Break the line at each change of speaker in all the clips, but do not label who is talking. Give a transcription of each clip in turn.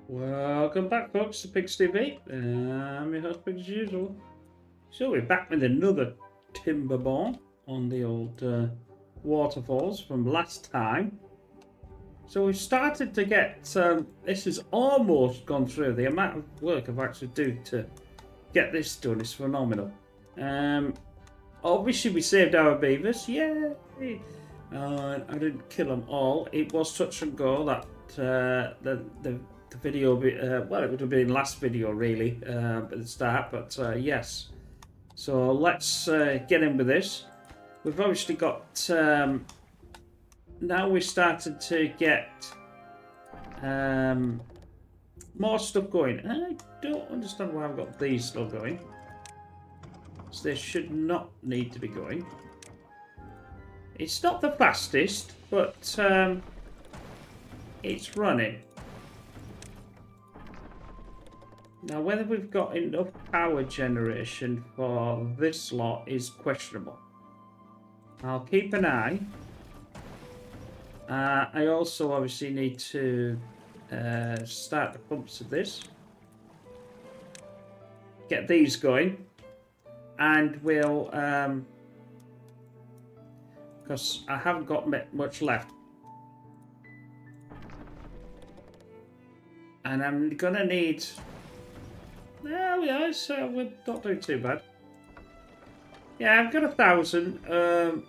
Welcome back, folks, to Pigs TV. I'm your host, Pigs, as usual. So we're back with another Timberborn on the old waterfalls from last time. So we've started to get, this has almost gone through. The amount of work I've actually do to get this done is phenomenal. Obviously we saved our beavers, yay! I didn't kill them all. It was touch and go. That the video, well, it would have been last video really at the start, but yes. So let's get in with this. We've obviously got now we're starting to get more stuff going. I don't understand why I've got these still going. So they should not need to be going. It's not the fastest, but it's running. Now, whether we've got enough power generation for this lot is questionable. I'll keep an eye. I also obviously need to start the pumps of this. Get these going. And we'll... because I haven't got much left. And I'm going to need... There we are, so we're not doing too bad. Yeah, I've got 1,000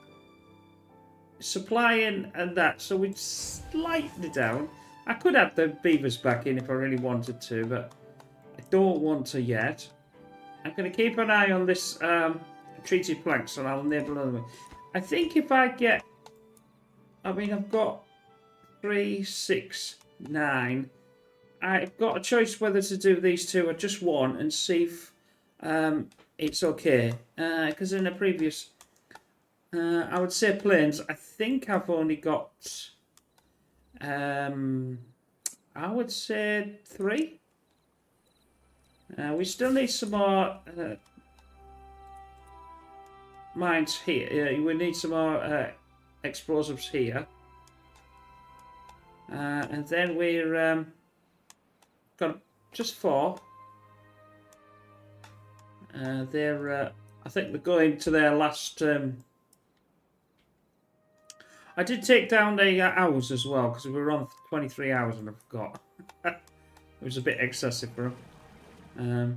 supplying and that, so we're slightly down. I could add the beavers back in if I really wanted to, but I don't want to yet. I'm going to keep an eye on this treated planks, and I'll enable another one. I think if I get... I mean, I've got 3, 6, 9... I've got a choice whether to do these two or just one and see if it's okay. Because in a previous, I would say planes, I think I've only got, I would say 3. We still need some more mines here. We need some more explosives here. And then we're... got just 4. They're, I think they're going to their last. I did take down the hours as well because we were on 23 hours and I forgot. It was a bit excessive for them.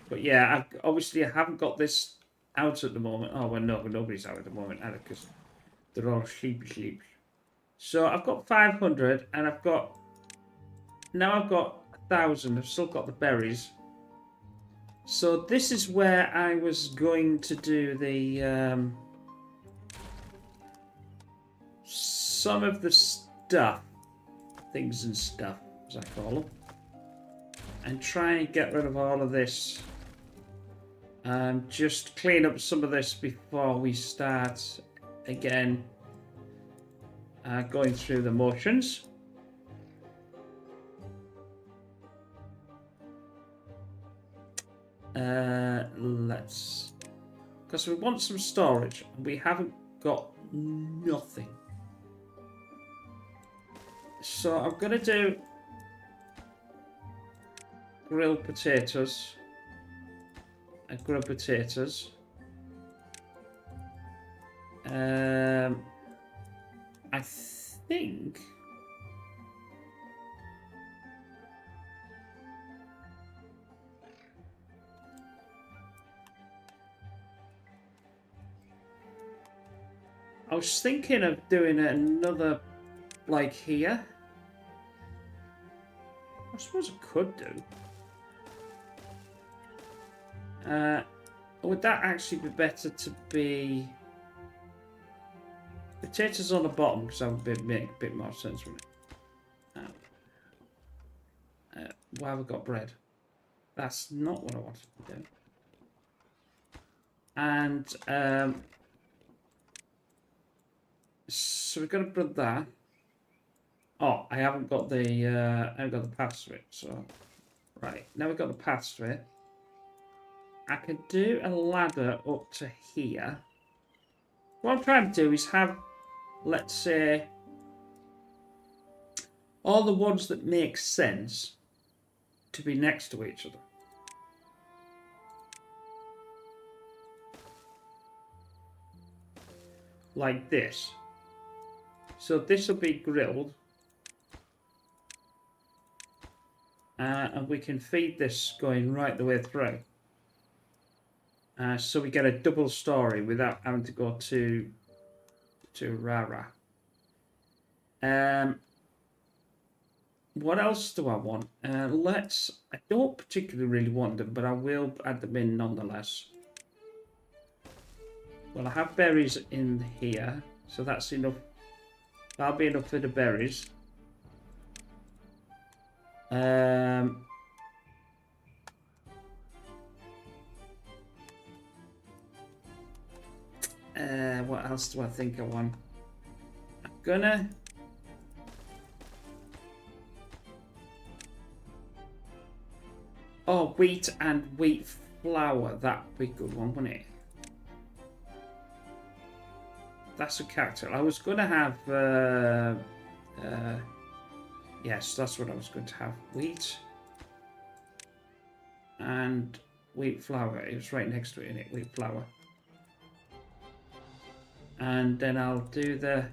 But yeah, obviously I haven't got this out at the moment. Oh well, no, nobody's out at the moment either because they're all sleep. So I've got 500 and I've got. Now I've got 1,000. I've still got the berries. So this is where I was going to do the some of the stuff, things and stuff, as I call them, and try and get rid of all of this. Just clean up some of this before we start again going through the motions. Let's... Because we want some storage. We haven't got nothing. So I'm going to do grilled potatoes. Grilled potatoes. I think... I was thinking of doing another, like here. I suppose I could do. Would that actually be better to be potatoes on the bottom because that would make a bit more sense for me. Why have I got bread? That's not what I wanted to do. And so we've got to put that. Oh, I haven't got the paths to it. So right now we've got the paths to it. I could do a ladder up to here. What I'm trying to do is have, let's say, All the ones that make sense to be next to each other. Like this. So this will be grilled. And we can feed this going right the way through. So we get a double story without having to go to Rara. What else do I want? I don't particularly really want them, but I will add them in nonetheless. Well, I have berries in here, so that's enough. That'll be enough for the berries. What else do I think I want? I'm gonna... Oh, wheat and wheat flour. That'd be a good one, wouldn't it? That's a character. I was going to have... yes, that's what I was going to have. Wheat and wheat flour. It was right next to it, innit? Wheat flour. And then I'll do the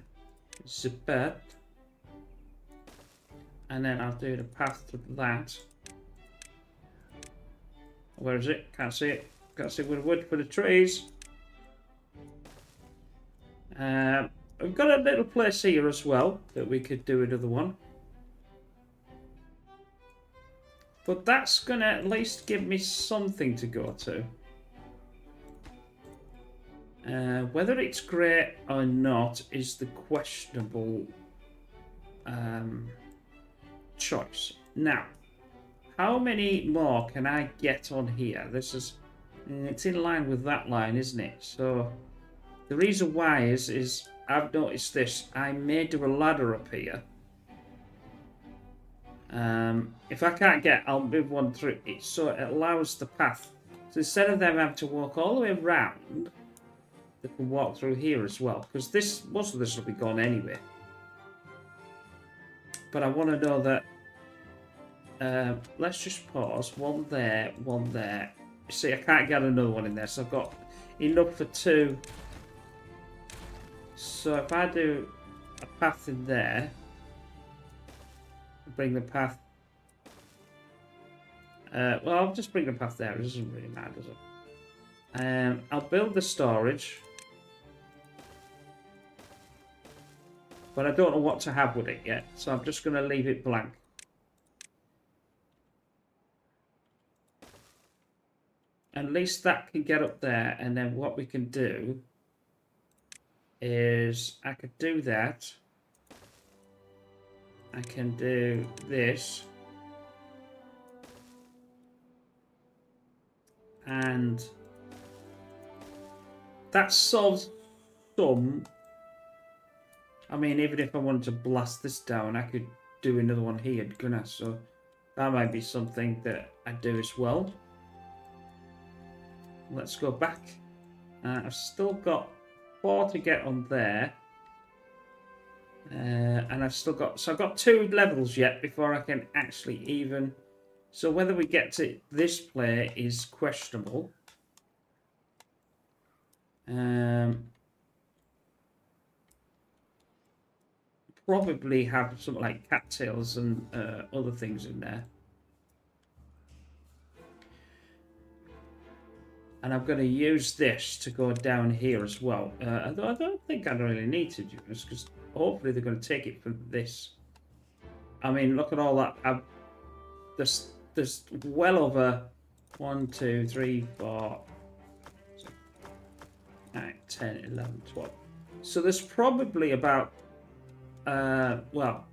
zipper. And then I'll do the path to that. Where is it? Can't see it. Can't see where the wood for the trees. We've got a little place here as well that we could do another one. But that's going to at least give me something to go to. Whether it's great or not is the questionable choice. Now, how many more can I get on here? This is, it's in line with that line, isn't it? So the reason why is I've noticed this. I may do a ladder up here. If I can't get, I'll move one through it, so it allows the path. So instead of them having to walk all the way around, they can walk through here as well. Because this, most of this will be gone anyway. But I want to know that. Let's just pause. One there, one there. See, I can't get another one in there, so I've got enough for two. So if I do a path in there, bring the path. Well, I'll just bring the path there. It doesn't really matter, does it? I'll build the storage. But I don't know what to have with it yet, so I'm just going to leave it blank. At least that can get up there, and then what we can do is I could do that. I can do this. And that solves some. I mean, even if I wanted to blast this down, I could do another one here, couldn't I? So that might be something that I do as well. Let's go back. I've still got 4 to get on there. And I've still got... So I've got 2 levels yet before I can actually even... So whether we get to this play is questionable. Probably have something like cattails and other things in there. And I'm going to use this to go down here as well. Although I don't think I really need to do this, because hopefully they're going to take it from this. I mean, look at all that. There's well over 1, 2, 3, 4, 9, 10, 11, 12. So there's probably about, well,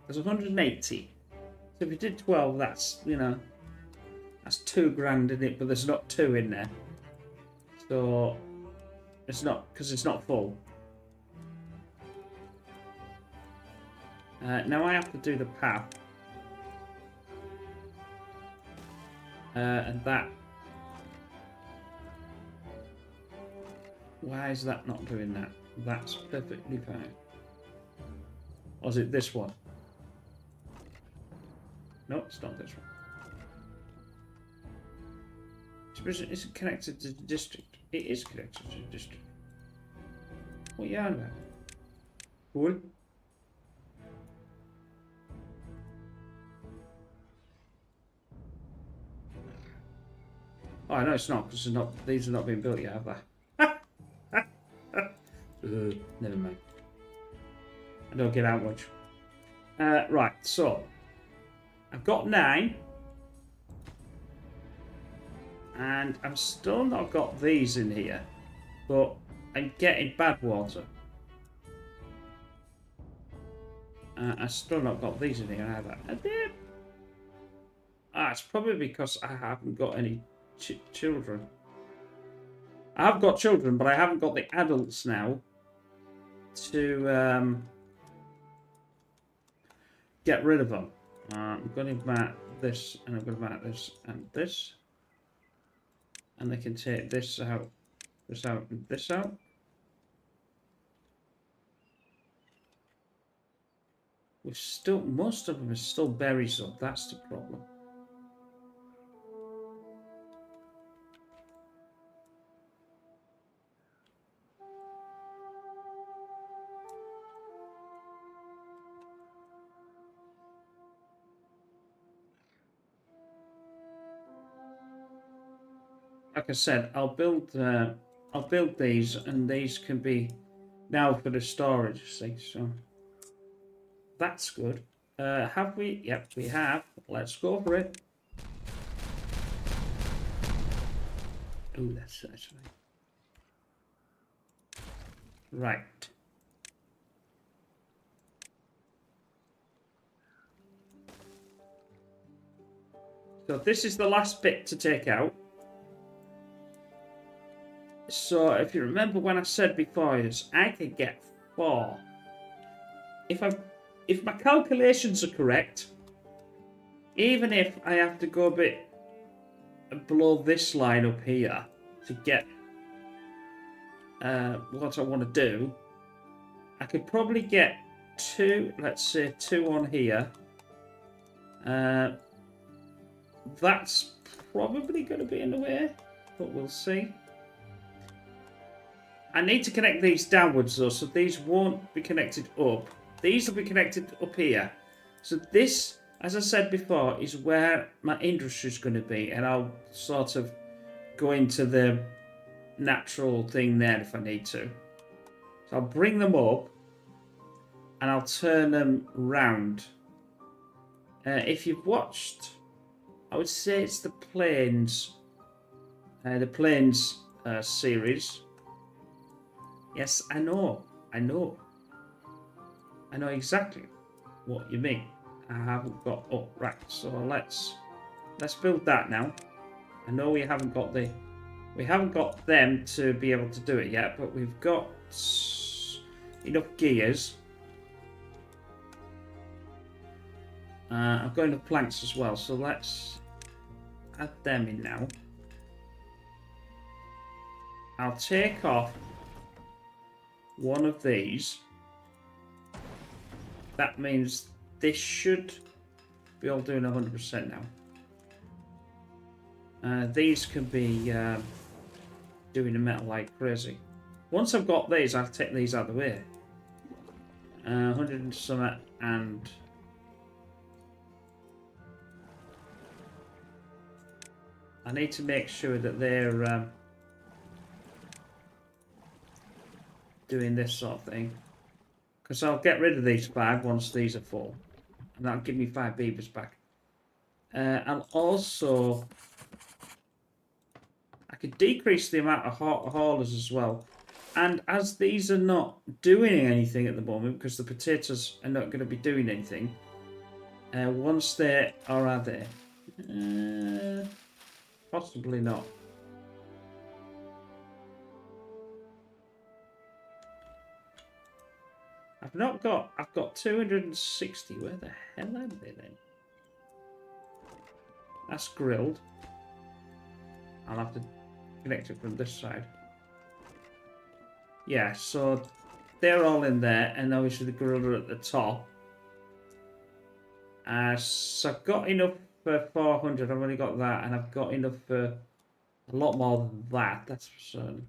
there's 180. So if you did 12, that's, you know, that's 2 grand in it, but there's not 2 in there. So it's not, because it's not full. Now I have to do the path. And that. Why is that not doing that? That's perfectly fine. Or is it this one? No, it's not this one. Is it connected to the district? It is connected to the district. What are you on about? Cool. Oh, I know it's not because these are not being built yet, have they? Never mind. I don't get out much. Right, so I've got 9, and I'm still not got these in here, but I'm getting bad water. I still not got these in here either. I did. It's probably because I haven't got any children. I have got children, but I haven't got the adults now to get rid of them. I'm going to mark this, and I'm going to mark this and this. And they can take this out, and this out. We've still, most of them are still berries up, that's the problem. Like I said, I'll build these, and these can be now for the storage, see, so that's good. Have we? Yep, we have. Let's go for it. Oh, that's right. Right. So this is the last bit to take out. So if you remember when I said before, is I could get 4. If my calculations are correct, even if I have to go a bit below this line up here to get what I want to do, I could probably get 2, let's say 2 on here. That's probably going to be in the way, but we'll see. I need to connect these downwards though, so these won't be connected up. These will be connected up here. So this, as I said before, is where my industry is going to be, and I'll sort of go into the natural thing there if I need to. So I'll bring them up, and I'll turn them round. If you've watched, I would say it's the Plains series. Yes, I know exactly what you mean. I haven't got... Oh, right. So let's build that now. I know we haven't got them to be able to do it yet, but we've got enough gears. I've got enough planks as well, so let's add them in now. I'll take off one of these. That means this should be all doing 100% now. These can be doing the metal like crazy. Once I've got these, I'll take these out of the way. 100 and something, and I need to make sure that they're doing this sort of thing, because I'll get rid of these 5 once these are full, and that'll give me 5 beavers back. I'll also, I could decrease the amount of haulers as well, and as these are not doing anything at the moment because the potatoes are not going to be doing anything, once they are there, possibly not. I've got 260. Where the hell are they then? That's grilled. I'll have to connect it from this side. Yeah, so they're all in there, and obviously the griller at the top. So I've got enough for 400. I've only got that, and I've got enough for a lot more than that. That's for certain.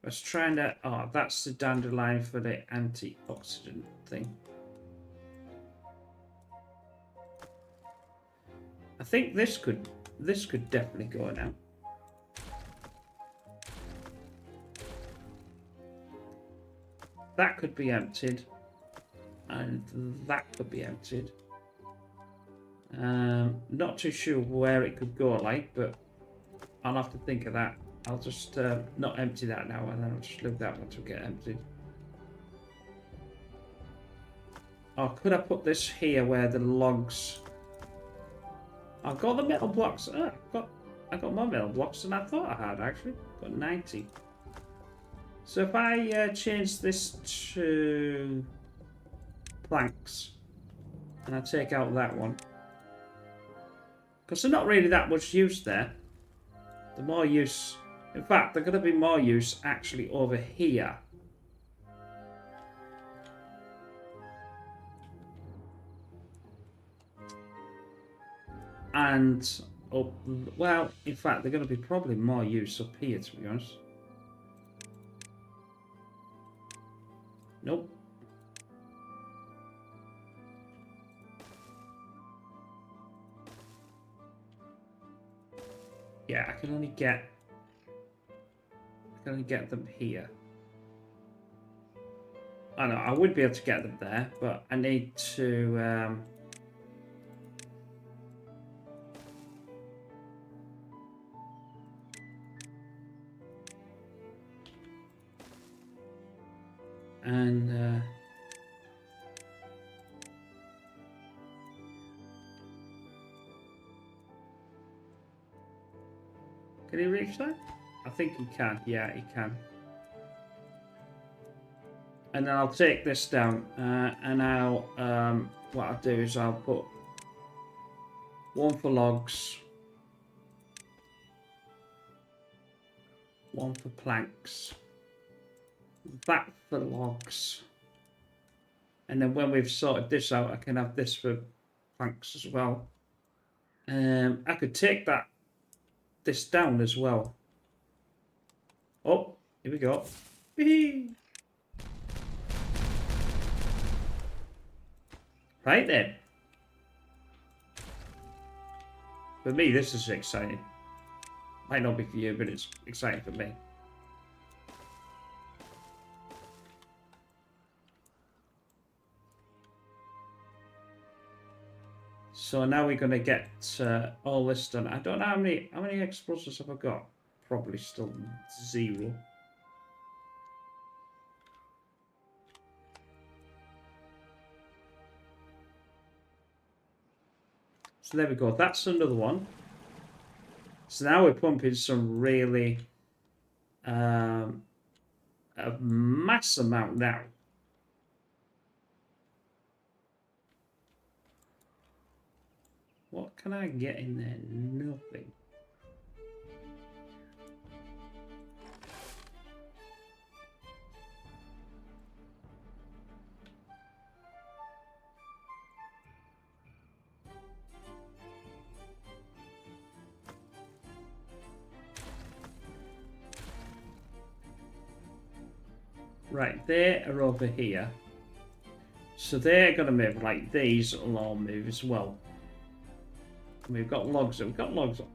I was trying to. Oh, that's the dandelion for the antioxidant thing. I think this could definitely go now. That could be emptied, and that could be emptied. Not too sure where it could go, like, but I'll have to think of that. I'll just not empty that now, and then I'll just leave that one to get emptied. Oh, could I put this here where the logs? I've got the metal blocks. Oh, I got more metal blocks than I thought I had, actually. Got 90. So if I change this to planks, and I take out that one, because there's not really that much use there. The more use, in fact, there's going to be more use actually over here. And up, well, in fact, they're going to be probably more use up here, to be honest. Nope. Yeah, I can only get them here. I know I would be able to get them there, but I need to and can he reach that? I think he can. Yeah, he can. And then I'll take this down, and I'll what I'll do is I'll put one for logs, one for planks, that for logs, and then when we've sorted this out, I can have this for planks as well. I could take this down as well. Oh, here we go. Right then. For me, this is exciting. Might not be for you, but it's exciting for me. So now we're going to get all this done. I don't know how many explosives have I got. Probably still 0. So there we go. That's another one. So now we're pumping some really a mass amount now. What can I get in there? Nothing. Right, they are over here. So they're going to move, like these will all move as well. And we've got logs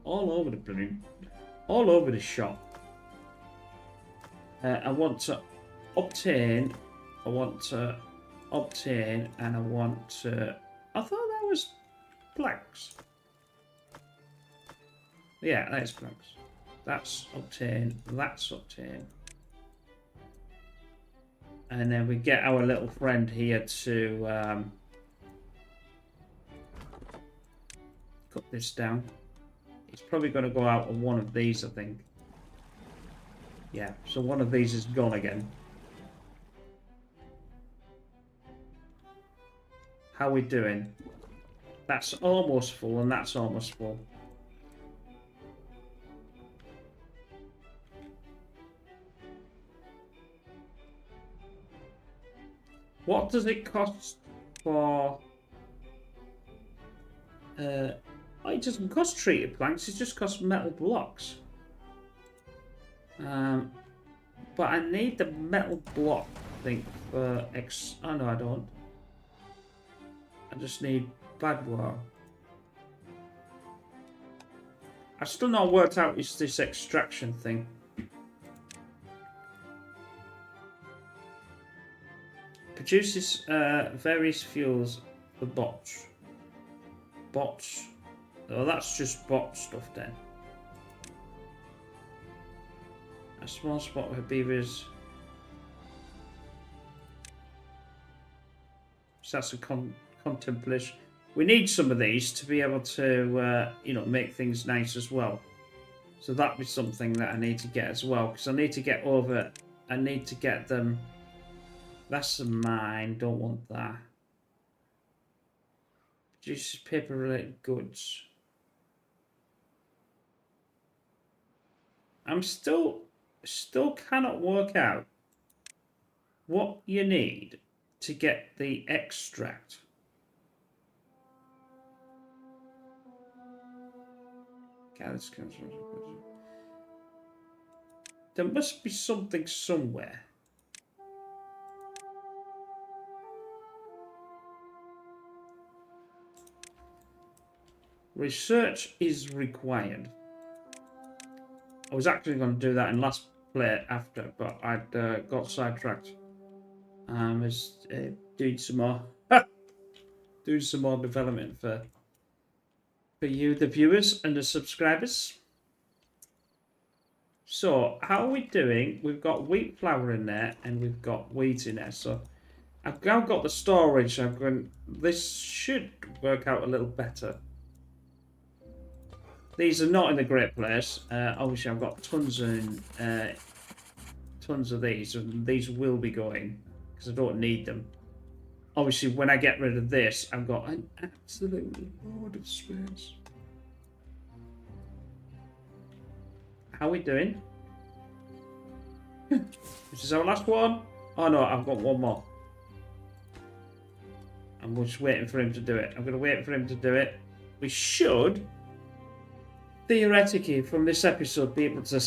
all over the balloon, all over the shop. I want to obtain, and I want to, I thought that was planks. Yeah, that's planks. That's obtain, that's obtain. And then we get our little friend here to cut this down. It's probably going to go out on one of these, I think. Yeah, so one of these is gone again. How are we doing? That's almost full, and that's almost full. What does it cost for Oh, it doesn't cost treated planks, it just costs metal blocks. But I need the metal block, I think, for oh no, I don't. I just need bagware. I've still not worked out is this extraction thing. Produces various fuels for bots. Bots. Oh, that's just bot stuff then. A small spot where beavers. So that's a contemplation. We need some of these to be able to, you know, make things nice as well. So that'd be something that I need to get as well, because I need to get over. I need to get them. That's mine. Don't want that. Produces paper-related goods. I'm still cannot work out what you need to get the extract. There must be something somewhere. Research is required. I was actually going to do that in last play after, but I'd got sidetracked. I was doing some more, development for you, the viewers and the subscribers. So, how are we doing? We've got wheat flour in there, and we've got wheat in there. So, I've now got the storage. This should work out a little better. These are not in a great place. Obviously, I've got tons of these, and these will be going because I don't need them. Obviously, when I get rid of this, I've got an absolute load of space. How are we doing? This is our last one. Oh no, I've got one more. I'm just waiting for him to do it. I'm going to wait for him to do it. We should, theoretically, from this episode, be able to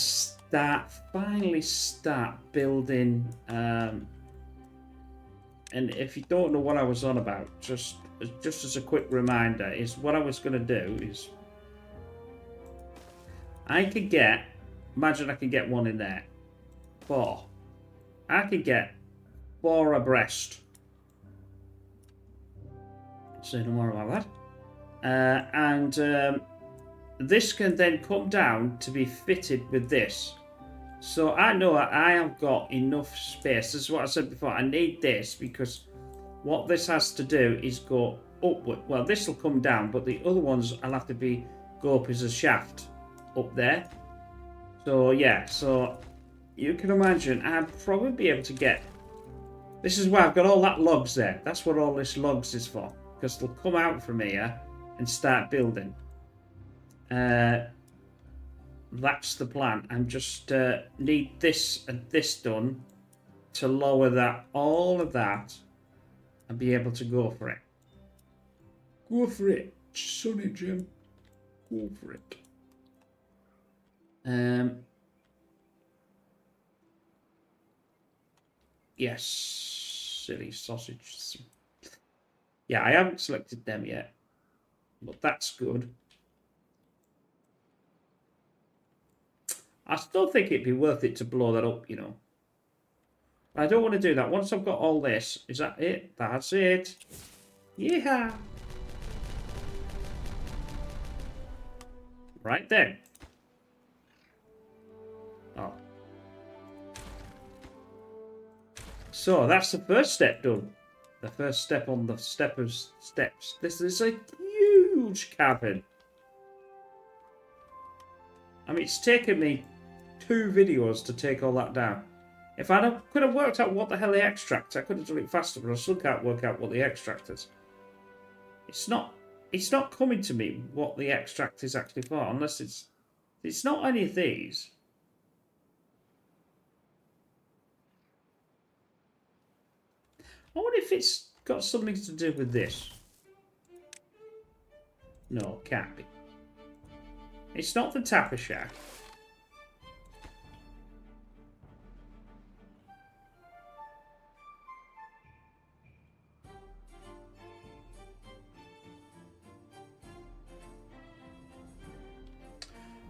finally start building. And if you don't know what I was on about, just as a quick reminder, is what I was going to do is I could get. Imagine I can get one in there. 4. I could get 4 abreast. Say no more about that. This can then come down to be fitted with this. So I know I have got enough space. This is what I said before. I need this because what this has to do is go upward. Well, this will come down, but the other ones I'll have to go up as a shaft up there. So yeah, so you can imagine I'd probably be able to get. This is why I've got all that logs there. That's what all this logs is for, because they'll come out from here and start building. That's the plan. I just need this and this done to lower all of that, and be able to go for it. Go for it, Sonny Jim. Go for it. Yes, silly sausages. Yeah, I haven't selected them yet, but that's good. I still think it'd be worth it to blow that up, you know. I don't want to do that. Once I've got all this, is that it? That's it. Yeah. Right then. Oh. So that's the first step done. The first step on the step of steps. This is a huge cabin. I mean, it's taken me 2 videos to take all that down. If I could have worked out what the hell the extract, I could have done it faster, but I still can't work out what the extract is. It's not coming to me what the extract is actually for, unless it's not any of these. I wonder if it's got something to do with this. No, can't be. It's not the Tapper Shack.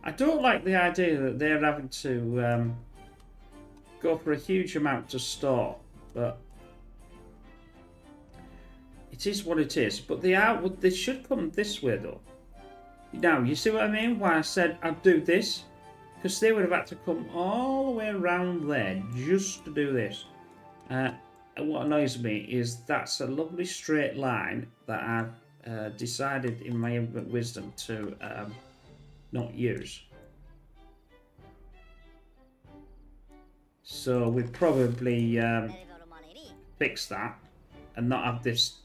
I don't like the idea that they're having to go for a huge amount to store, but it is what it is. But they should come this way though. Now, you see what I mean? Why I said I'd do this? Because they would have had to come all the way around there just to do this. And what annoys me is that's a lovely straight line that I've decided in my infinite wisdom to not use. So we'd probably fix that and not have this.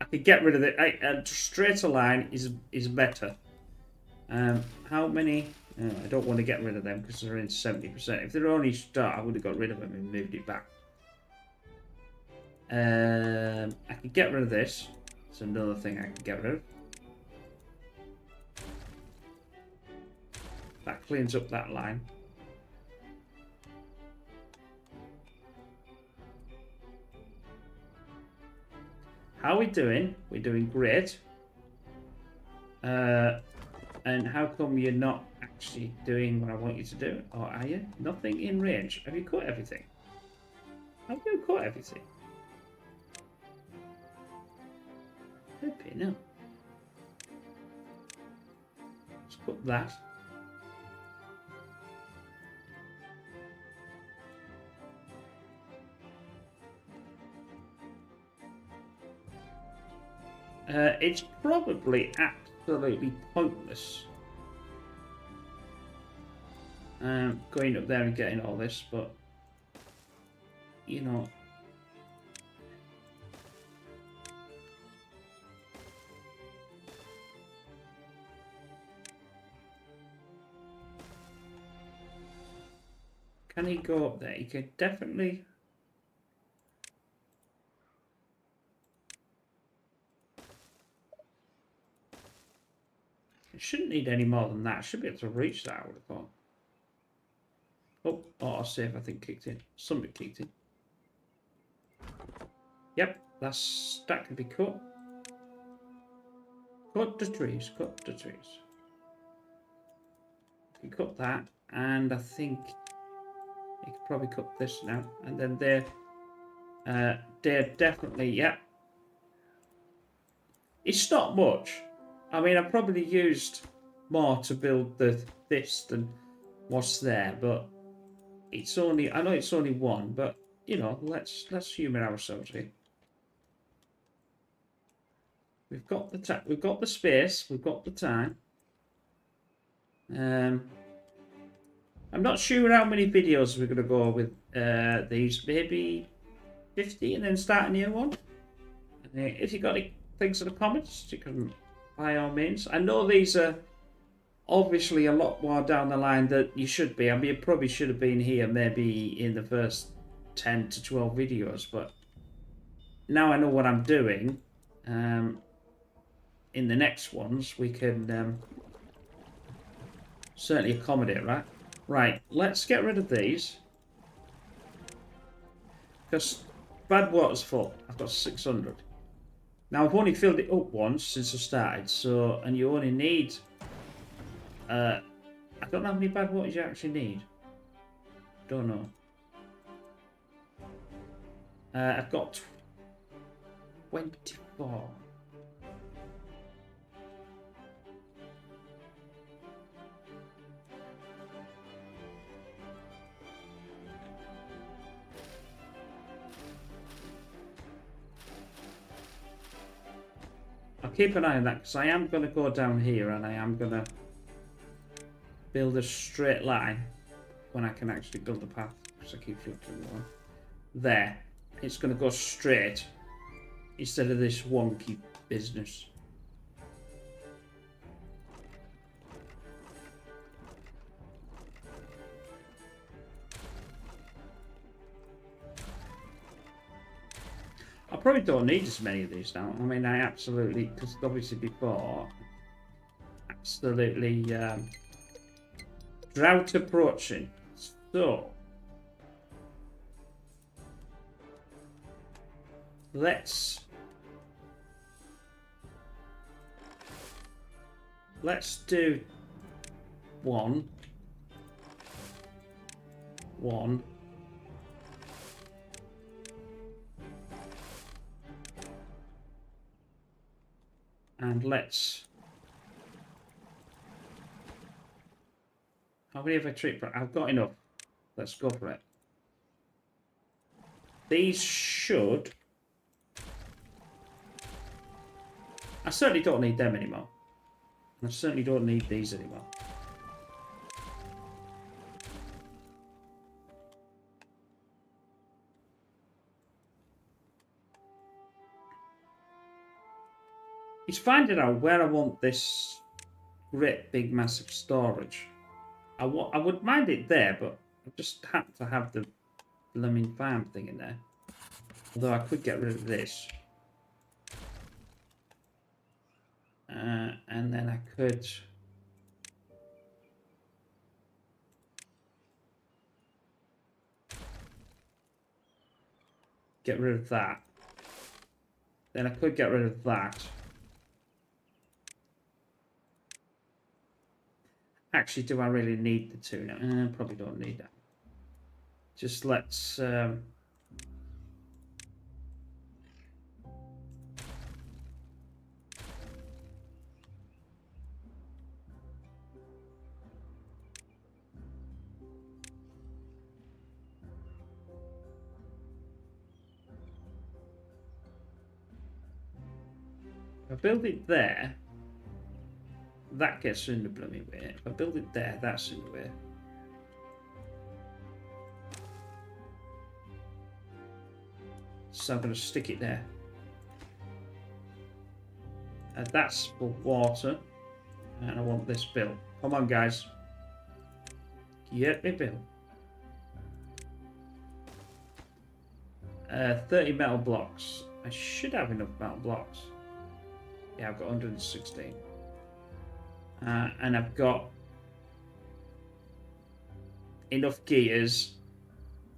I could get rid of it. A straighter line is better. How many? I don't want to get rid of them because they're in 70%. If they're only start, I would have got rid of them and moved it back. I could get rid of this. It's another thing I could get rid of. That cleans up that line. How are we doing? We're doing great. And how come you're not actually doing what I want you to do? Or are you? Nothing in range. Have you cut everything? Have you cut everything? Flipping no. Let's cut that. It's probably absolutely pointless going up there and getting all this, but you know, can he go up there? He could definitely. It shouldn't need any more than that. Should be able to reach that, I would have thought. Oh, autosave I think kicked in. Somebody kicked in. Yep, that could be cut. Cut the trees, cut the trees. You cut that, and I think you could probably cut this now. And then they're definitely, yeah. It's not much. I mean, I probably used more to build this than what's there, but it's only, I know it's only one, but you know, let's humour ourselves here. We've got the space, we've got the time. I'm not sure how many videos we're gonna go with these. Maybe 50, and then start a new one. If you got any things in the comments, you can by all means. I know these are obviously a lot more down the line that you should be. I mean, you probably should have been here maybe in the first 10 to 12 videos, but now I know what I'm doing. In the next ones, we can certainly accommodate, right? Right, let's get rid of these. Because bad water's full. I've got 600. Now, I've only filled it up once since I started, so, and you only need, I don't know how many bad waters you actually need. Don't know. I've got 24. I'll keep an eye on that because I am going to go down here and I am going to build a straight line when I can actually build a path because I keep flipping one. There. It's going to go straight instead of this wonky business. I'll probably don't need as many of these now. I mean, I absolutely, because obviously before, absolutely drought approaching. So, let's do one. And let's... How many have I tricked? I've got enough. Let's go for it. These should... I certainly don't need them anymore. I certainly don't need these anymore. It's finding out where I want this great big massive storage. I would mind it there, but I just have to have the blooming farm thing in there. Although I could get rid of this. And then I could... get rid of that. Then I could get rid of that. Actually, do I really need the two now? Probably don't need that. Just let's... if I build it there, that gets in the blooming way. If I build it there, that's in the way. So I'm going to stick it there. And that's for water. And I want this built. Come on, guys. Get me built. 30 metal blocks. I should have enough metal blocks. Yeah, I've got 116. And I've got enough gears.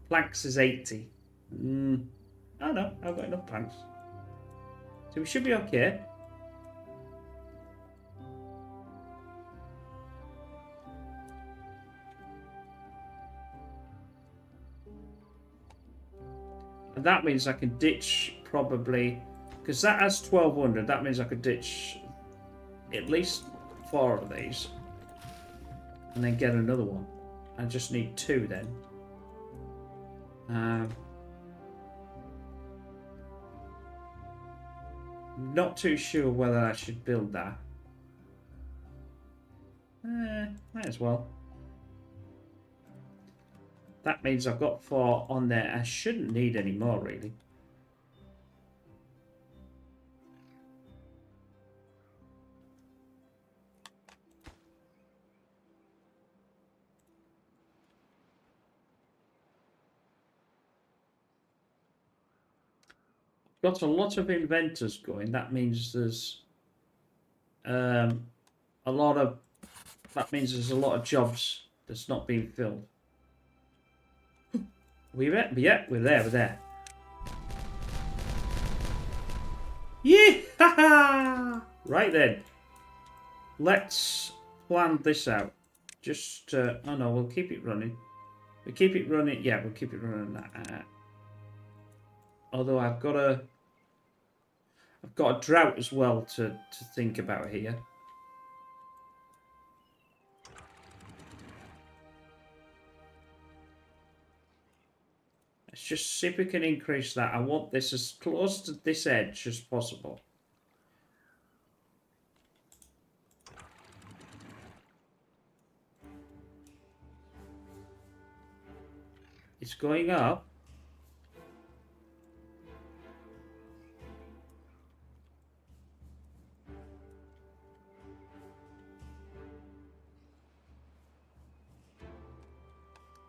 Planks is 80. Oh no, I've got enough planks. So we should be okay. And that means I can ditch probably, because that has 1200, that means I could ditch at least 4 of these. And then get another one. I just need 2 then. Not too sure whether I should build that. Might as well. That means I've got 4 on there. I shouldn't need any more, really. Got a lot of inventors going. That means there's a lot of... That means there's a lot of jobs that's not being filled. Yeah, we're there. Yeah! Right then. Let's plan this out. Just, oh no, we'll keep it running. We keep it running, yeah, we'll keep it running. Although I've got a drought as well to think about here. Let's just see if we can increase that. I want this as close to this edge as possible. It's going up.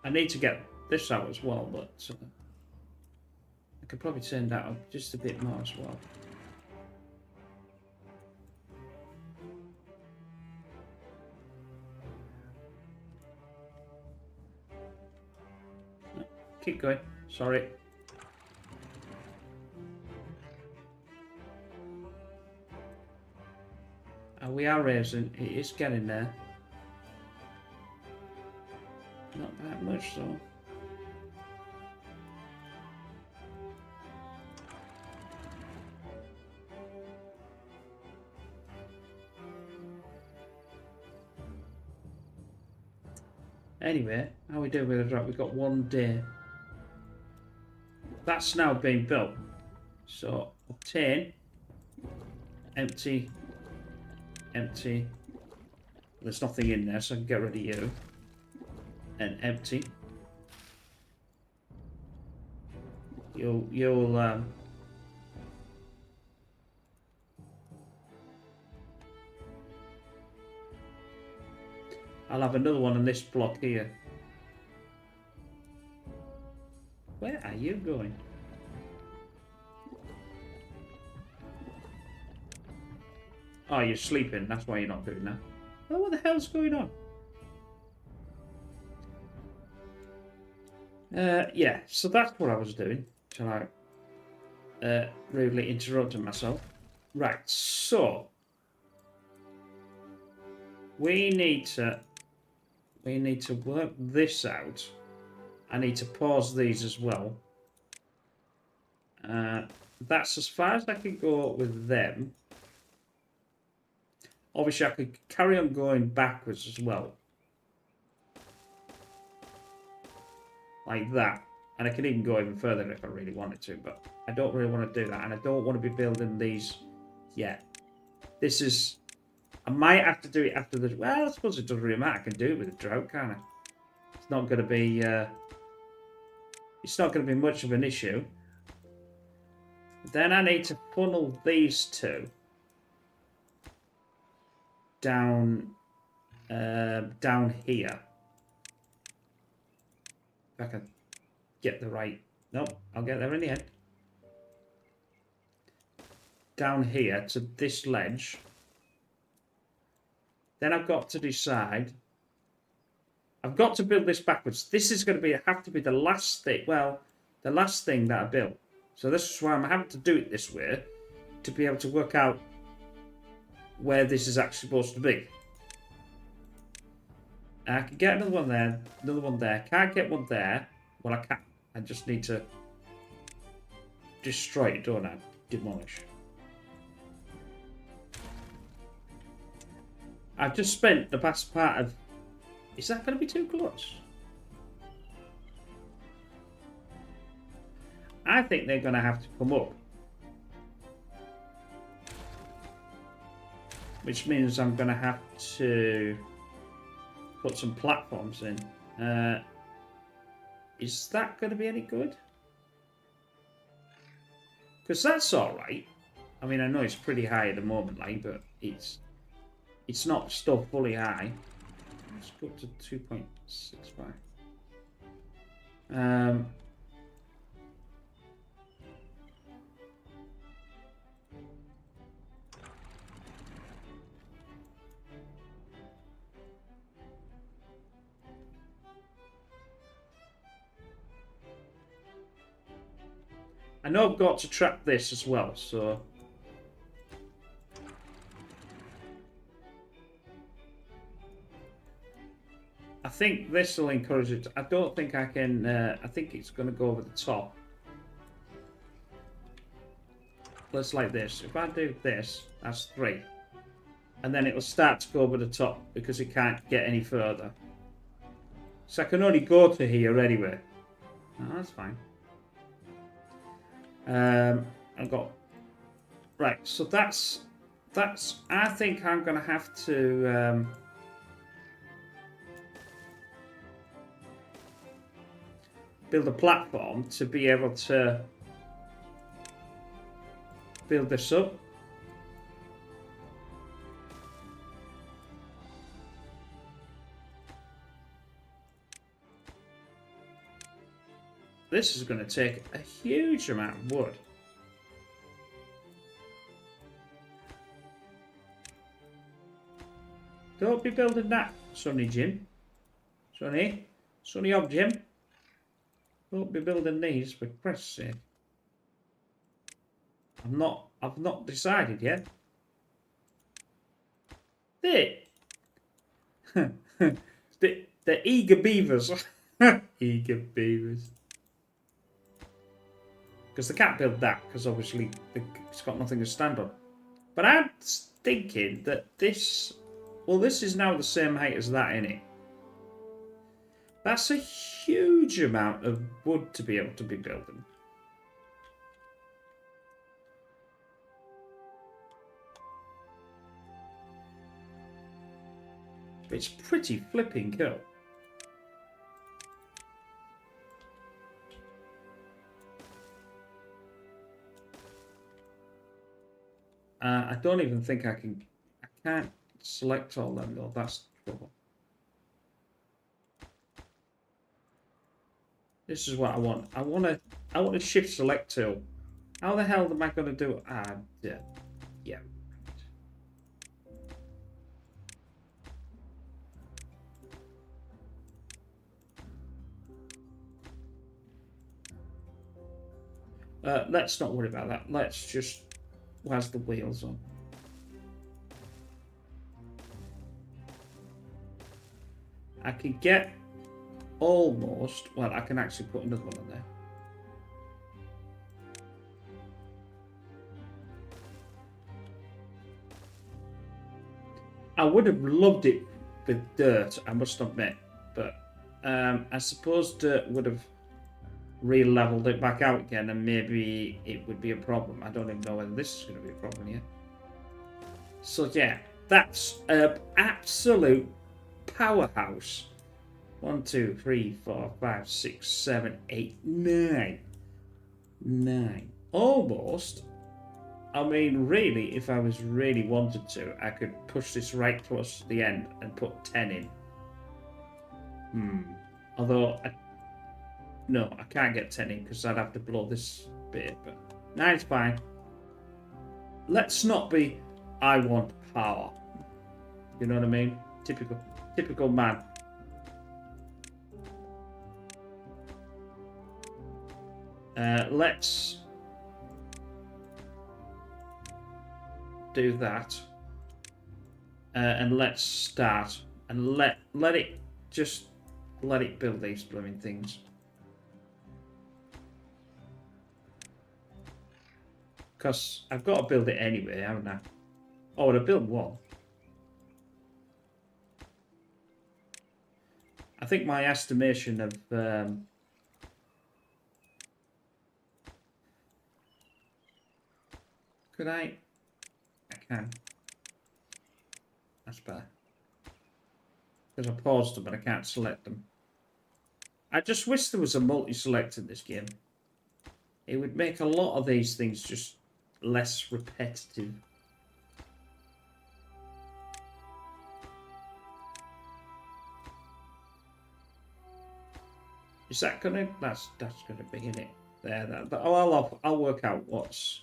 I need to get this out as well, but I could probably turn that up just a bit more as well. No, keep going. Sorry. We are raising. It is getting there. Not that much though. Anyway, how are we doing with the drop? We've got 1 day. That's now been built. So obtain, empty, empty. There's nothing in there, so I can get rid of you. And empty. You'll I'll have another one on this block here. Where are you going? Oh, you're sleeping. That's why you're not doing that. Oh, what the hell's going on? Yeah, so that's what I was doing. Till I rudely interrupted myself. Right, so we need to work this out. I need to pause these as well. That's as far as I can go with them. Obviously, I could carry on going backwards as well. Like that. And I could even go even further if I really wanted to, but I don't really want to do that. And I don't want to be building these yet. This is... I might have to do it after the... Well, I suppose it doesn't really matter. I can do it with a drought, can't I? It's not going to be... it's not going to be much of an issue. Then I need to funnel these two down here. If I can get the right... Nope, I'll get there in the end. Down here to this ledge. Then I've got to decide... I've got to build this backwards. This is going to have to be the last thing. Well, the last thing that I built. So this is why I'm having to do it this way. To be able to work out where this is actually supposed to be. I can get another one there. Another one there. Can't get one there. Well, I can't. I just need to destroy it, don't I? Demolish. I've just spent the past part of... Is that going to be too close? I think they're going to have to come up. Which means I'm going to have to put some platforms in. Is that going to be any good? Because that's alright. I mean, I know it's pretty high at the moment, like, but it's not still fully high. Let's go up to 2.65. I know I've got to trap this as well, so... I think this will encourage it. I don't think I can... I think it's going to go over the top. Let's like this. If I do this, that's 3. And then it'll start to go over the top because it can't get any further. So I can only go to here anyway. Oh, that's fine. I've got... Right, so that's... I think I'm going to have to... build a platform to be able to build this up. This is going to take a huge amount of wood. Don't be building that, Sonny Jim. Sonny of Jim. Don't be building these, for Christ's sake. I've not decided yet. The eager beavers. Eager beavers. Because they can't build that, because obviously it's got nothing to stand on. But I'm thinking that this... Well, this is now the same height as that, innit? That's a huge amount of wood to be able to be building. It's pretty flipping cool. I don't even think I can... I can't select all them though, that's trouble. This is what I want. I want a shift select tool. How the hell am I going to do it? Yeah. Let's not worry about that. Let's just... Where's the wheels on? I can get almost... Well, I can actually put another one on there. I would have loved it with dirt, I must admit. But I suppose dirt would have re-leveled it back out again, and maybe it would be a problem. I don't even know whether this is going to be a problem yet. So yeah, that's an absolute powerhouse. 1, 2, 3, 4, 5, 6, 7, 8, 9. 9. Almost. I mean, really, if I was really wanted to, I could push this right towards the end and put 10 in. Although, no, I can't get 10 in because I'd have to blow this bit. But 9's fine. Let's not be, I want power. You know what I mean? Typical man. Let's do that, and let's start and let it build these blooming things. Because I've got to build it anyway, haven't I? Oh, and I built one. I think my estimation of could I can. That's better. Because I paused them, but I can't select them. I just wish there was a multi-select in this game. It would make a lot of these things just less repetitive. Is that gonna? That's gonna be in it. There. Oh, I'll work out what's.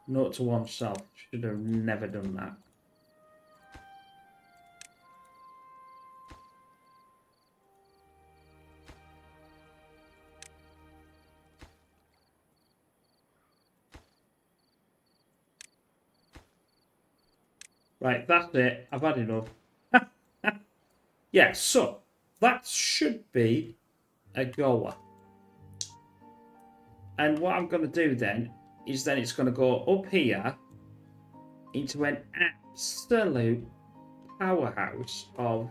Note to oneself. Should have never done that. Right, that's it. I've had enough. Yeah, so that should be a goer. And what I'm going to do then is it's going to go up here into an absolute powerhouse of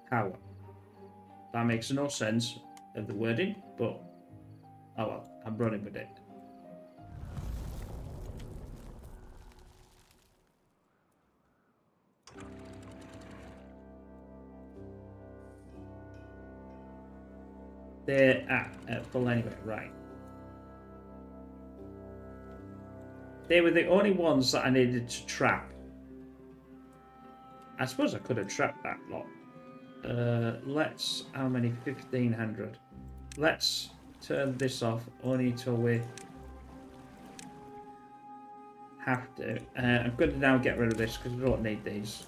power. That makes no sense of the wording, but oh well, I'm running with it. They're at full anyway, right. They were the only ones that I needed to trap. I suppose I could have trapped that lot. Let's... How many? 1,500. Let's turn this off only till we have to. I'm going to now get rid of this because I don't need these.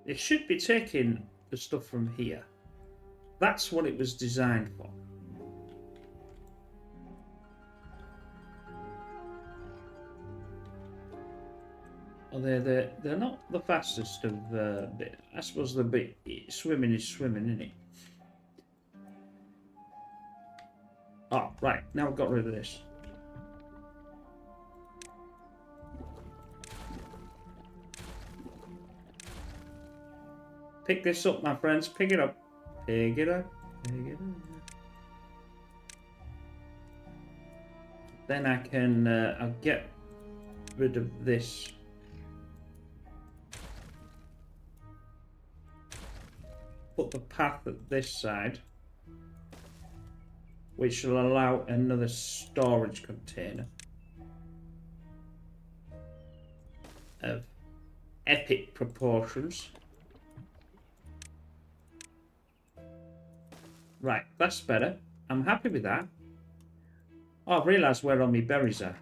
It should be taking the stuff from here. That's what it was designed for. Oh, they're not the fastest of I suppose the bit swimming is swimming, isn't it? Oh, right. Now I've got rid of this. Pick this up, my friends. Pick it up. Pick it up. Pick it up. Then I can, I'll get rid of this. Put the path at this side, which will allow another storage container of epic proportions. Right, that's better. I'm happy with that. Oh, I've realised where all my berries are.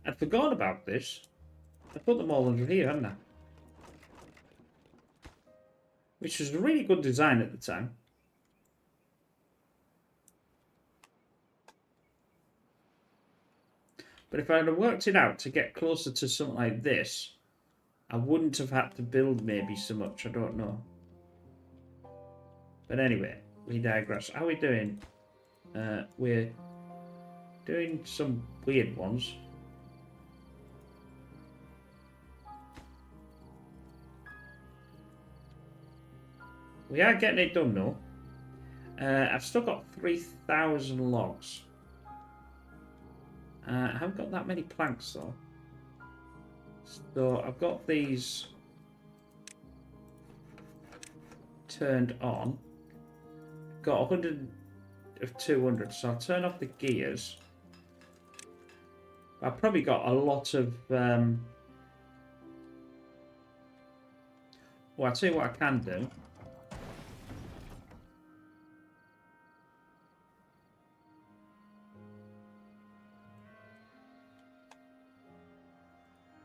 I'd forgotten about this. I put them all under here, hadn't I? Which was a really good design at the time. But if I had worked it out to get closer to something like this, I wouldn't have had to build maybe so much. I don't know. But anyway, we digress. How are we doing? We're doing some weird ones. We are getting it done though. I've still got 3,000 logs. I haven't got that many planks though. So I've got these turned on. Got 100 of 200, so I'll turn off the gears. I've probably got a lot of... Well, I'll tell you what I can do.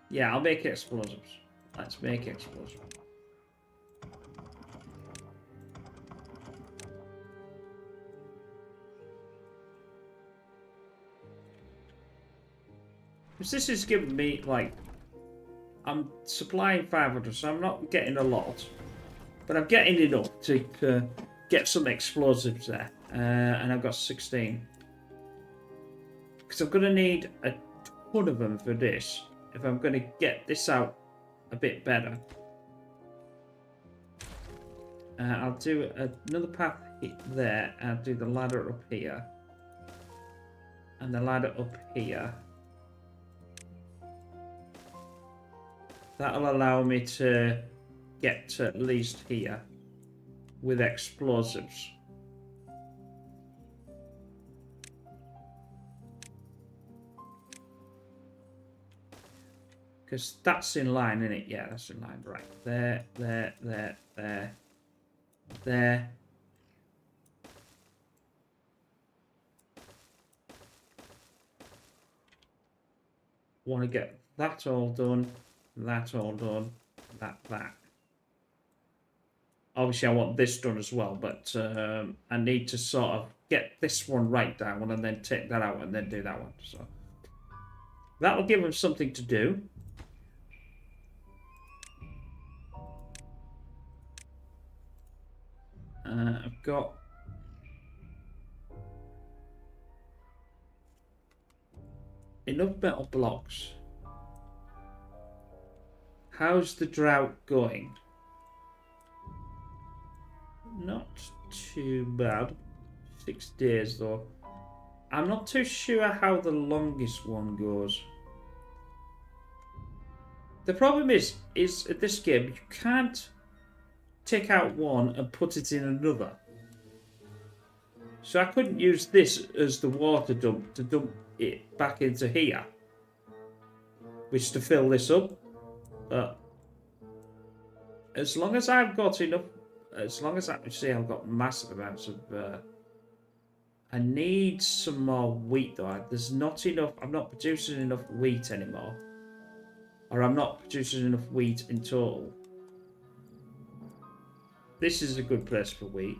Yeah, I'll make explosives. Let's make explosives. Because this is giving me, like, I'm supplying 500, so I'm not getting a lot. But I'm getting enough to get some explosives there. And I've got 16. Because I'm going to need a ton of them for this. If I'm going to get this out a bit better. I'll do another path there. I'll do the ladder up here. And the ladder up here. That'll allow me to get to at least here with explosives. Because that's in line, isn't it? Yeah, that's in line. Right. There. Want to get that all done. That all done. That. Obviously, I want this done as well, but I need to sort of get this one right down and then take that out and then do that one. So that'll give them something to do. I've got enough metal blocks. How's the drought going? Not too bad. 6 days though. I'm not too sure how the longest one goes. The problem is at this game, you can't take out one and put it in another. So I couldn't use this as the water dump to dump it back into here. Which to fill this up. But as long as I've got enough, as long as I see I've got massive amounts of, I need some more wheat though. There's not enough, I'm not producing enough wheat anymore. Or I'm not producing enough wheat in total. This is a good place for wheat.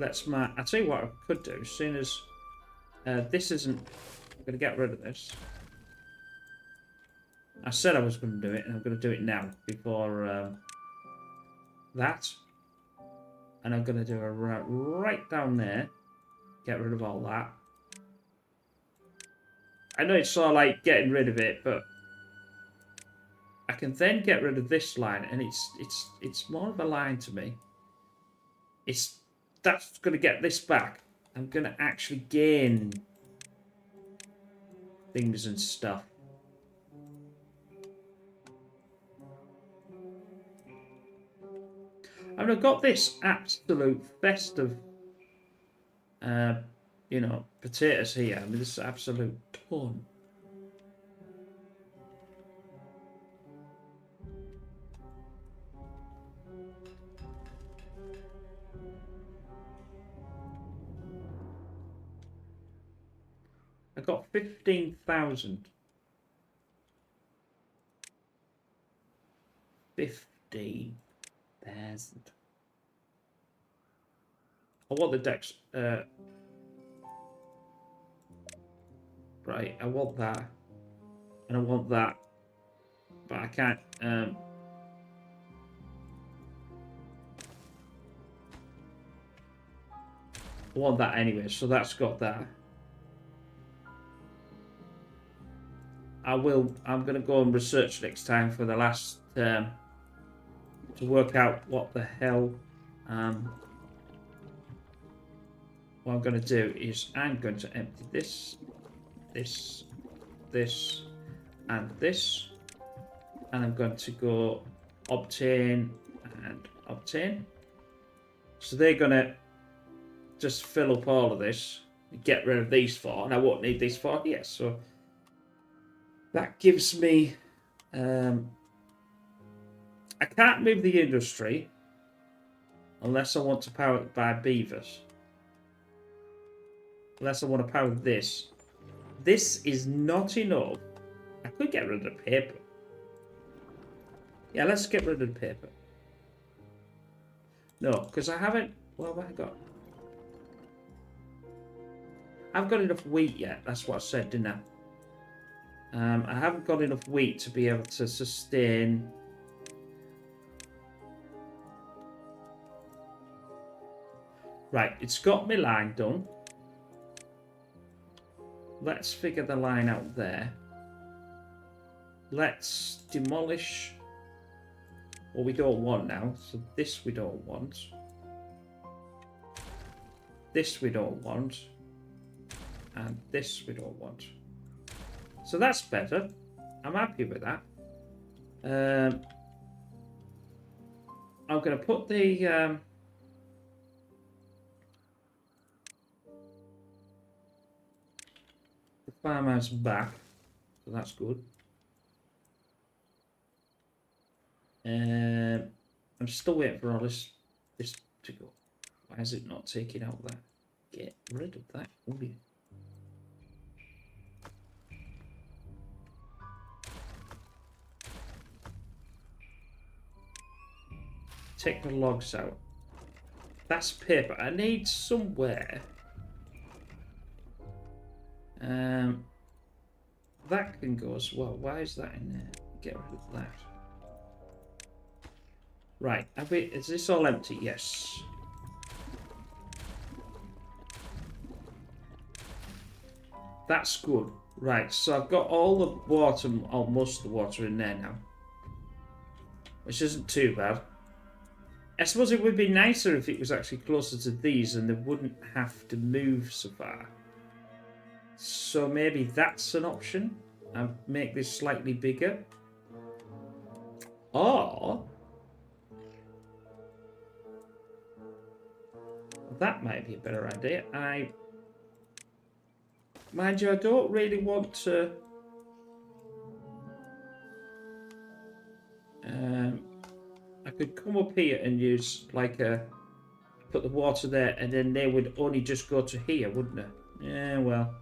I'll tell you what I could do, as soon as this isn't, I'm going to get rid of this. I said I was going to do it, and I'm going to do it now, before that. And I'm going to do a right down there. Get rid of all that. I know it's sort of like getting rid of it, but I can then get rid of this line, and it's more of a line to me. That's going to get this back. I'm going to actually gain things and stuff. And I've got this absolute fest of, you know, potatoes here. I mean, this is absolute ton. I got 15,000. 15,000. I want the decks. Right, I want that. And I want that. But I can't. I want that anyway, so that's got that. I'm going to go and research next time for the last, to work out what the hell, what I'm going to do is I'm going to empty this, this, this, and this, and I'm going to go obtain and obtain. So they're going to just fill up all of this, get rid of these 4, and I won't need these 4 here, so that gives me, I can't move the industry unless I want to power it by beavers. Unless I want to power this. This is not enough. I could get rid of the paper. Yeah, let's get rid of the paper. No, because I haven't, what have I got? I've got enough wheat yet. That's what I said, didn't I? I haven't got enough wheat to be able to sustain. Right, it's got my line done. Let's figure the line out there. Let's demolish what we don't want now. So this we don't want. This we don't want. And this we don't want. So that's better. I'm happy with that. I'm going to put the farmhouse back. So that's good. I'm still waiting for all this to go. Why is it not taking out that? Get rid of that, will you? Take the logs out. That's paper. I need somewhere. That can go as well. Why is that in there? Get rid of that. Right. Is this all empty? Yes. That's good. Right. So I've got all the water, or most of the water in there now. Which isn't too bad. I suppose it would be nicer if it was actually closer to these and they wouldn't have to move so far. So maybe that's an option. I'll make this slightly bigger. Or that might be a better idea. Mind you, I don't really want to I could come up here and use like put the water there, and then they would only just go to here, wouldn't it? Yeah, well,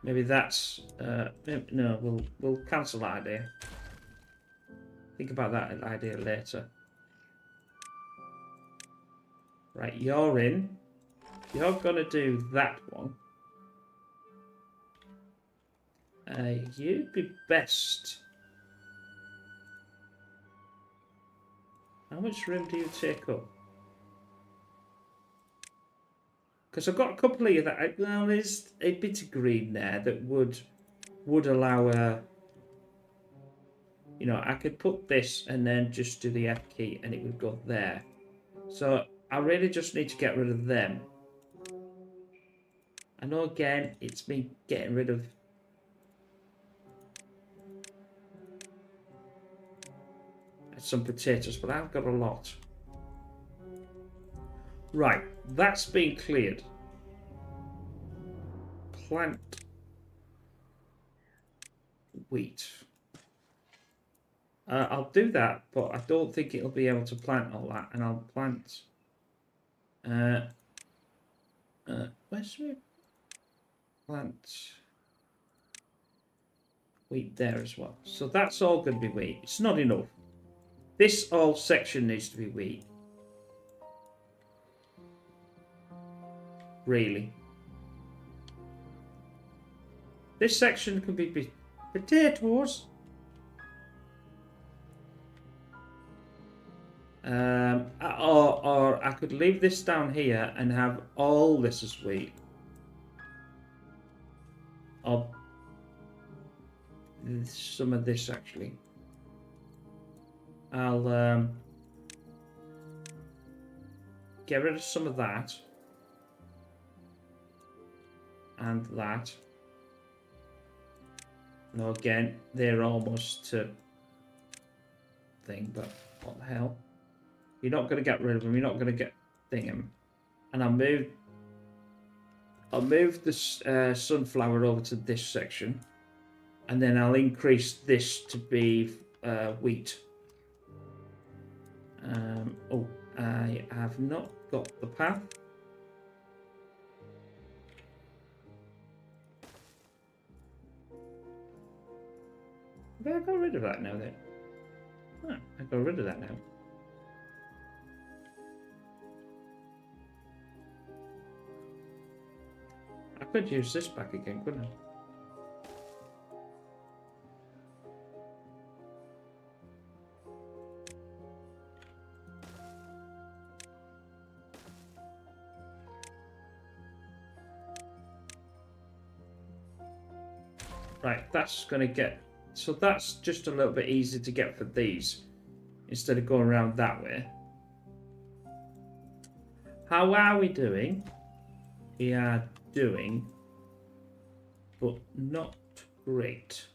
maybe that's no. We'll cancel that idea. Think about that idea later. Right, you're in. You're gonna do that one. You'd be best. How much room do you take up? Because I've got a couple of you that well, there's a bit of green there that would allow a. You know, I could put this and then just do the F key, and it would go there. So I really just need to get rid of them. I know again, it's me getting rid of. Some potatoes, but I've got a lot. Right, that's been cleared. Plant wheat. I'll do that, but I don't think it'll be able to plant all that, and I'll plant. Where's my plant wheat there as well? So that's all going to be wheat. It's not enough. This whole section needs to be wheat. Really. This section could be potatoes. Or I could leave this down here and have all this as wheat. Or some of this actually. I'll get rid of some of that. And that. No, again, they're almost to thing, but what the hell? You're not going to get rid of them. You're not going to get them. And I'll move the sunflower over to this section, and then I'll increase this to be wheat. Oh, I have not got the path. Have I got rid of that now then? Oh, I got rid of that now. I could use this back again, couldn't I? Right, that's going to get... So that's just a little bit easier to get for these, instead of going around that way. How are we doing? We are doing, but not great.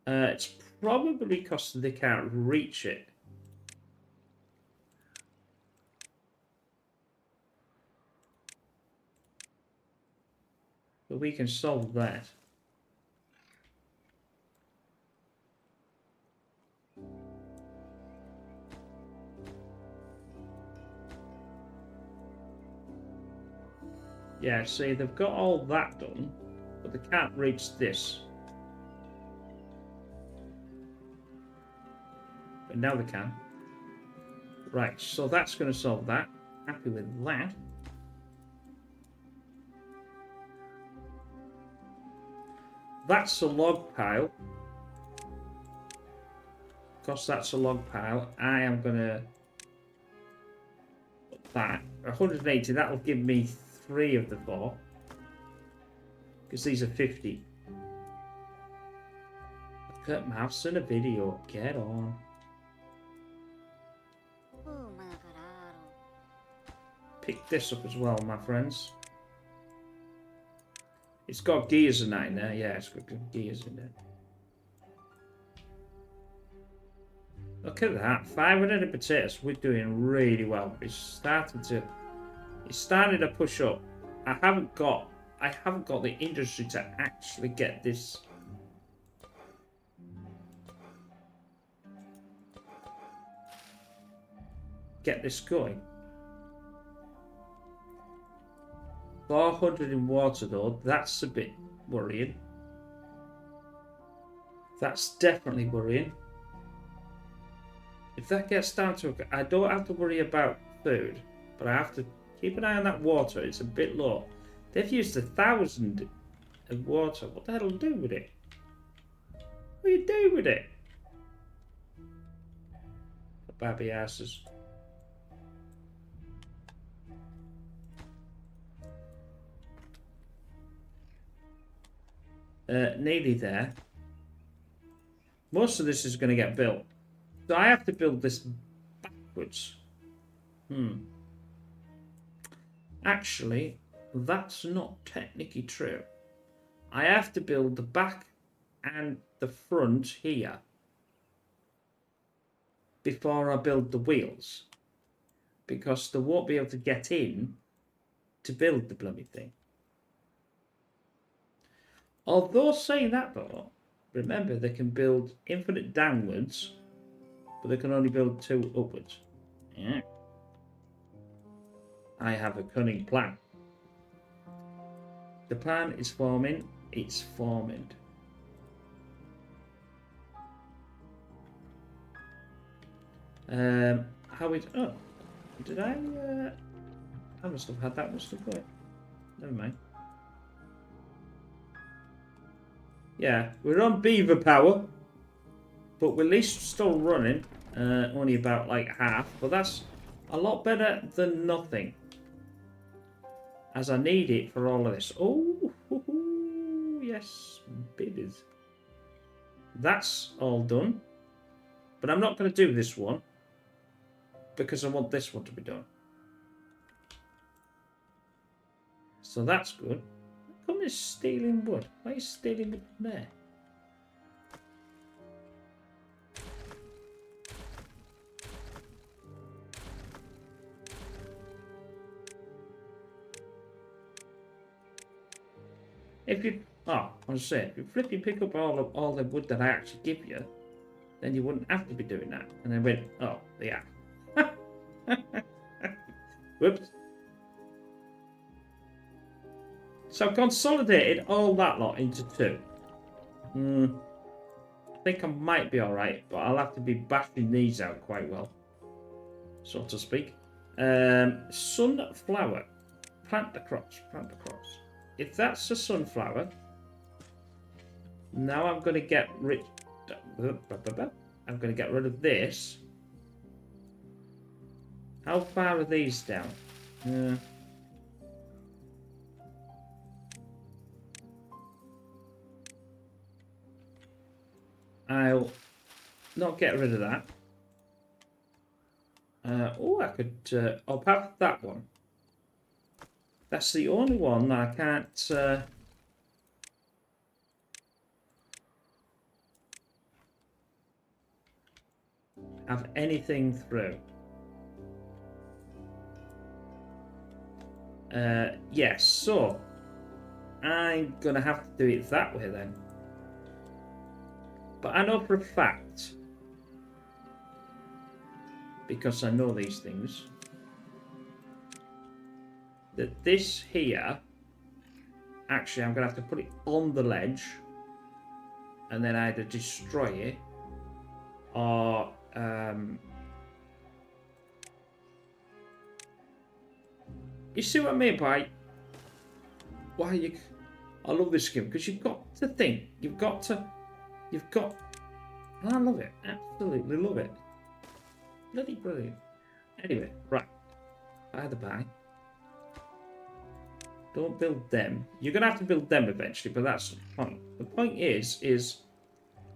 It's probably because they can't reach it. But we can solve that. Yeah, see, they've got all that done, but they can't reach this. But now they can. Right, so that's going to solve that. Happy with that. That's a log pile. Because that's a log pile, I am going to put that. 180, that'll give me 3 of the 4. Because these are 50. Look at maths in a video. Get on. pick this up as well, my friends. It's got gears in that in there. Yeah, it's got gears in there. Look at that. 500 potatoes. We're doing really well. It's starting to push up. I haven't got the industry to actually get this. Get this going. 400 in water though, that's a bit worrying. That's definitely worrying. If that gets down to it, I don't have to worry about food, but I have to keep an eye on that water. It's a bit low. They've used 1,000 of water. What the hell will do with it? What do you do with it? The babby asses. Nearly there. Most of this is going to get built. So I have to build this backwards. Actually, that's not technically true. I have to build the back and the front here before I build the wheels. Because they won't be able to get in to build the bloody thing. Although saying that though, remember they can build infinite downwards, but they can only build 2 upwards. Yeah. I have a cunning plan. The plan is forming. It's forming. How is... Oh, did I... I must have had that much to put. Never mind. Yeah, we're on beaver power, but we're at least still running. Only about like half, but that's a lot better than nothing. As I need it for all of this. Oh, yes, babies. That's all done. But I'm not going to do this one because I want this one to be done. So that's good. How come it's stealing wood? Why are you stealing wood from there? If you, I was saying, if you flipping pick up all the wood that I actually give you, then you wouldn't have to be doing that. And I went, oh, yeah. Whoops. So I've consolidated all that lot into 2. I think I might be alright, but I'll have to be bashing these out quite well, so to speak. Sunflower. Plant the crops. Plant the crops. If that's a sunflower, now I'm going to get rid. I'm going to get rid of this. How far are these down? I'll not get rid of that. I could. I'll pack that one. That's the only one that I can't have anything through. Yes, so I'm gonna have to do it that way then. But I know for a fact, because I know these things, that this here, actually I'm going to have to put it on the ledge and then either destroy it or you see what I mean by why you... I love this game because you've got to think, I love it, absolutely love it. Bloody brilliant. Anyway, right, by the by, don't build them. You're going to have to build them eventually, but that's the point. The point is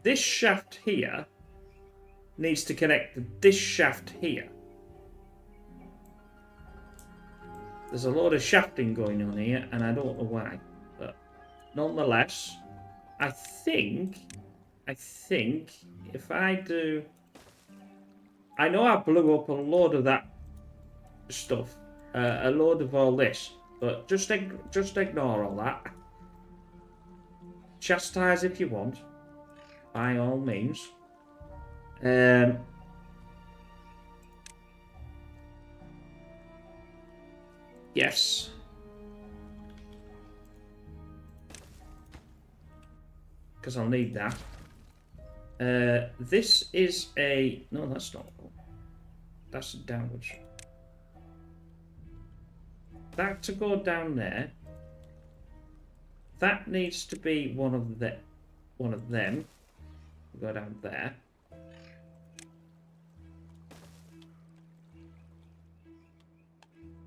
this shaft here needs to connect to this shaft here. there's a lot of shafting going on here, and I don't know why. But nonetheless, I think if I do... I know I blew up a load of that stuff. A load of all this. But just ignore all that. Chastise if you want. By all means. Yes. Because I'll need that. This is a... No, that's not. That's a downwards. That to go down there. That needs to be one of them. Go down there.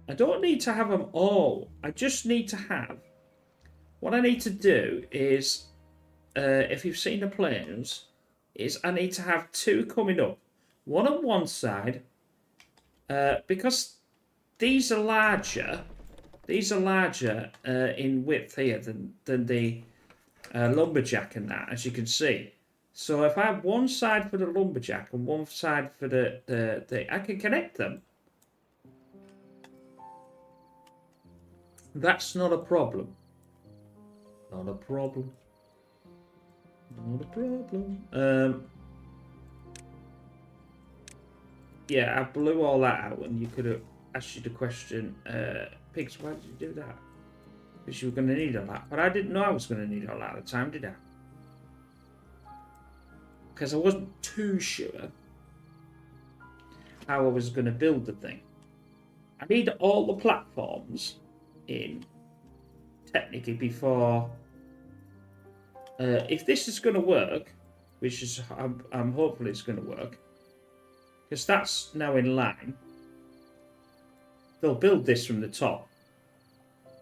I don't need to have them all. I just need to have... What I need to do is... if you've seen the plans, is I need to have 2 coming up. One on one side. Because these are larger... These are larger in width here than the lumberjack and that, as you can see. So if I have one side for the lumberjack and one side for the I can connect them. That's not a problem. Not a problem. Not a problem. Yeah, I blew all that out, and you could have asked you the question, Pigs, why did you do that? Because you were going to need all that. But I didn't know I was going to need all that at the time, did I? Because I wasn't too sure how I was going to build the thing. I need all the platforms in, technically, before... if this is going to work, which is, I'm hopeful it's going to work, because that's now in line, they'll build this from the top.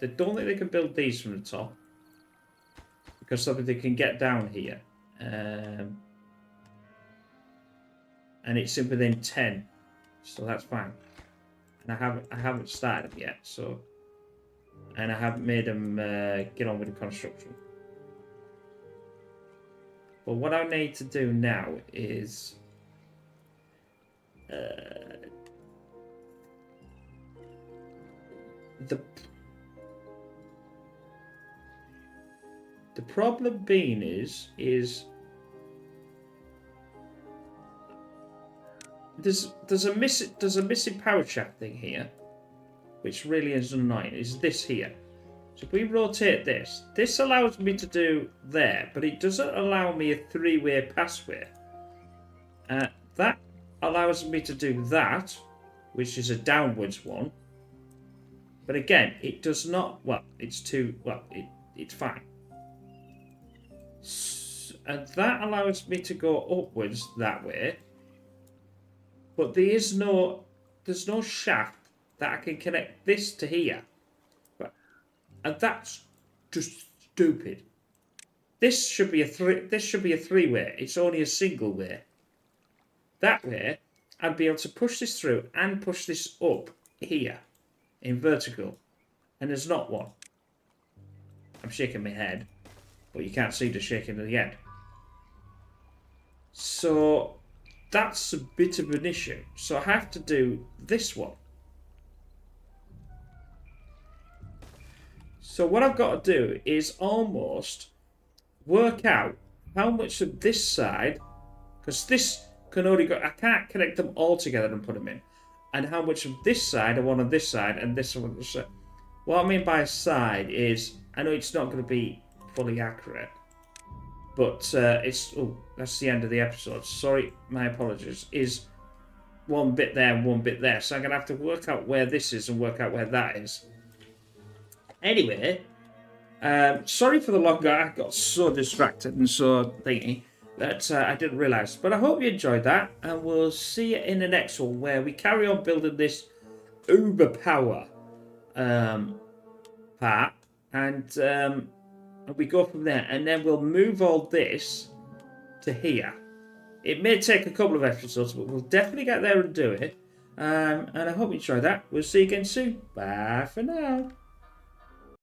They don't think they can build these from the top, because they can get down here. And it's in within 10, so that's fine. And I haven't started them yet, so, and I haven't made them get on with the construction. But what I need to do now is the problem being is there's a missing power shaft thing here, which really is annoying. Is this here? So if we rotate this, this allows me to do there, but it doesn't allow me a 3-way passway. That allows me to do that, which is a downwards one. But again, it does not. Well, it's too. Well, it's fine. And that allows me to go upwards that way. But there's no shaft that I can connect this to here. And that's just stupid. This should be a 3-way. It's only a single way. That way, I'd be able to push this through and push this up here in vertical. And there's not one. I'm shaking my head, but you can't see the shaking of the head. So that's a bit of an issue. So I have to do this one. So what I've got to do is almost work out how much of this side, because this can only go, I can't connect them all together and put them in, and how much of this side I want on this side and this one on this side. What I mean by side is, I know it's not going to be fully accurate, but it's, oh, that's the end of the episode. Sorry, my apologies. Is one bit there and one bit there. So I'm going to have to work out where this is and work out where that is. Anyway, sorry for the long guy. I got so distracted and so thingy that I didn't realise. But I hope you enjoyed that, and we'll see you in the next one where we carry on building this uber power part, and we go from there. And then we'll move all this to here. It may take a couple of episodes, but we'll definitely get there and do it. And I hope you enjoyed that. We'll see you again soon. Bye for now.